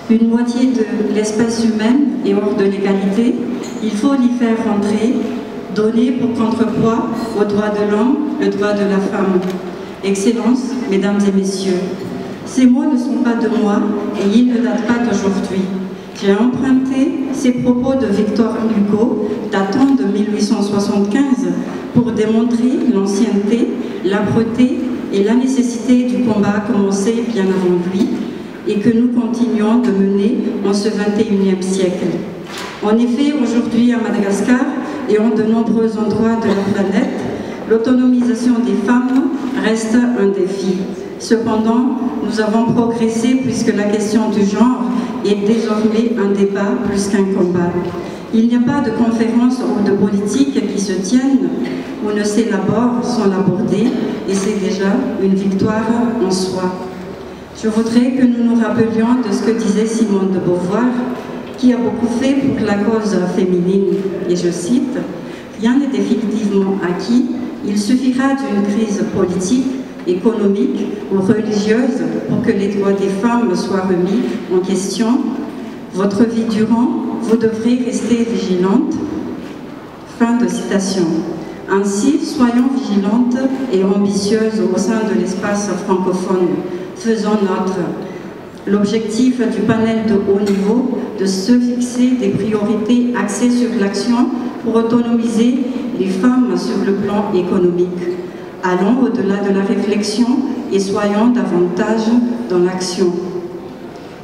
Une moitié de l'espèce humaine est hors de l'égalité. Il faut l'y faire rentrer, donner pour contrepoids au droit de l'homme, le droit de la femme. Excellences, Mesdames et Messieurs, ces mots ne sont pas de moi et ils ne datent pas d'aujourd'hui. J'ai emprunté ces propos de Victor Hugo, datant de 1875, pour démontrer l'ancienneté, l'âpreté et la nécessité du combat commencé bien avant lui et que nous continuons de mener en ce XXIe siècle. En effet, aujourd'hui à Madagascar et en de nombreux endroits de la planète, l'autonomisation des femmes reste un défi. Cependant, nous avons progressé puisque la question du genre est désormais un débat plus qu'un combat. Il n'y a pas de conférences ou de politiques qui se tiennent ou ne s'élaborent sans l'aborder et c'est déjà une victoire en soi. Je voudrais que nous nous rappelions de ce que disait Simone de Beauvoir, qui a beaucoup fait pour la cause féminine, et je cite, « Rien n'est définitivement acquis, il suffira d'une crise politique, économique ou religieuse pour que les droits des femmes soient remis en question. Votre vie durant, vous devrez rester vigilante. » Fin de citation. Ainsi, soyons vigilantes et ambitieuses au sein de l'espace francophone. Faisons nôtre l'objectif du panel de haut niveau de se fixer des priorités axées sur l'action pour autonomiser les femmes sur le plan économique. Allons au-delà de la réflexion et soyons davantage dans l'action.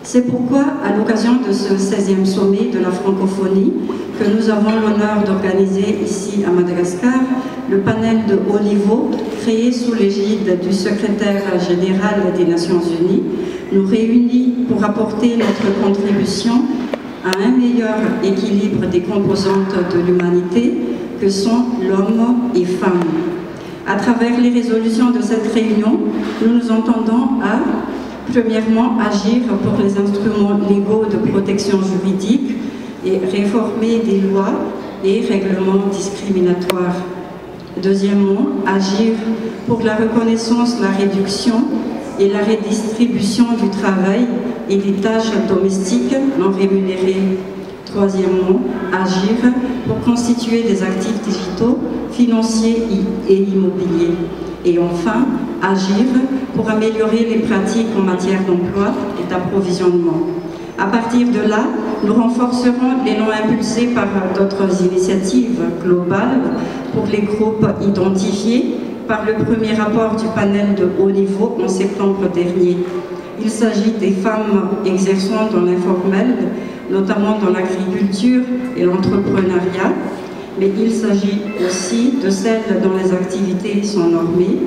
C'est pourquoi, à l'occasion de ce 16e sommet de la francophonie que nous avons l'honneur d'organiser ici à Madagascar, le panel de haut niveau, créé sous l'égide du secrétaire général des Nations Unies, nous réunit pour apporter notre contribution à un meilleur équilibre des composantes de l'humanité que sont l'homme et femme. À travers les résolutions de cette réunion, nous nous entendons à, premièrement, agir pour les instruments légaux de protection juridique et réformer des lois et règlements discriminatoires. Deuxièmement, agir pour la reconnaissance, la réduction et la redistribution du travail et des tâches domestiques non rémunérées. Troisièmement, agir pour constituer des actifs digitaux, financiers et immobiliers. Et enfin, agir pour améliorer les pratiques en matière d'emploi et d'approvisionnement. À partir de là, nous renforcerons l'élan impulsé par d'autres initiatives globales pour les groupes identifiés par le premier rapport du panel de haut niveau en septembre dernier. Il s'agit des femmes exerçant dans l'informel, notamment dans l'agriculture et l'entrepreneuriat, mais il s'agit aussi de celles dont les activités sont normées,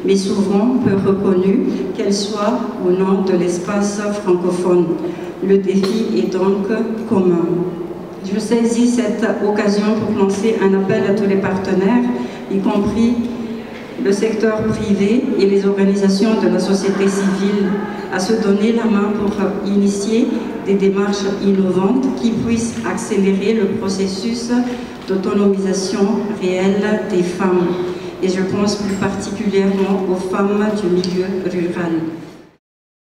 mais souvent peu reconnues, qu'elles soient ou non de l'espace francophone. Le défi est donc commun. Je saisis cette occasion pour lancer un appel à tous les partenaires, y compris le secteur privé et les organisations de la société civile, à se donner la main pour initier des démarches innovantes qui puissent accélérer le processus d'autonomisation réelle des femmes. Et je pense plus particulièrement aux femmes du milieu rural.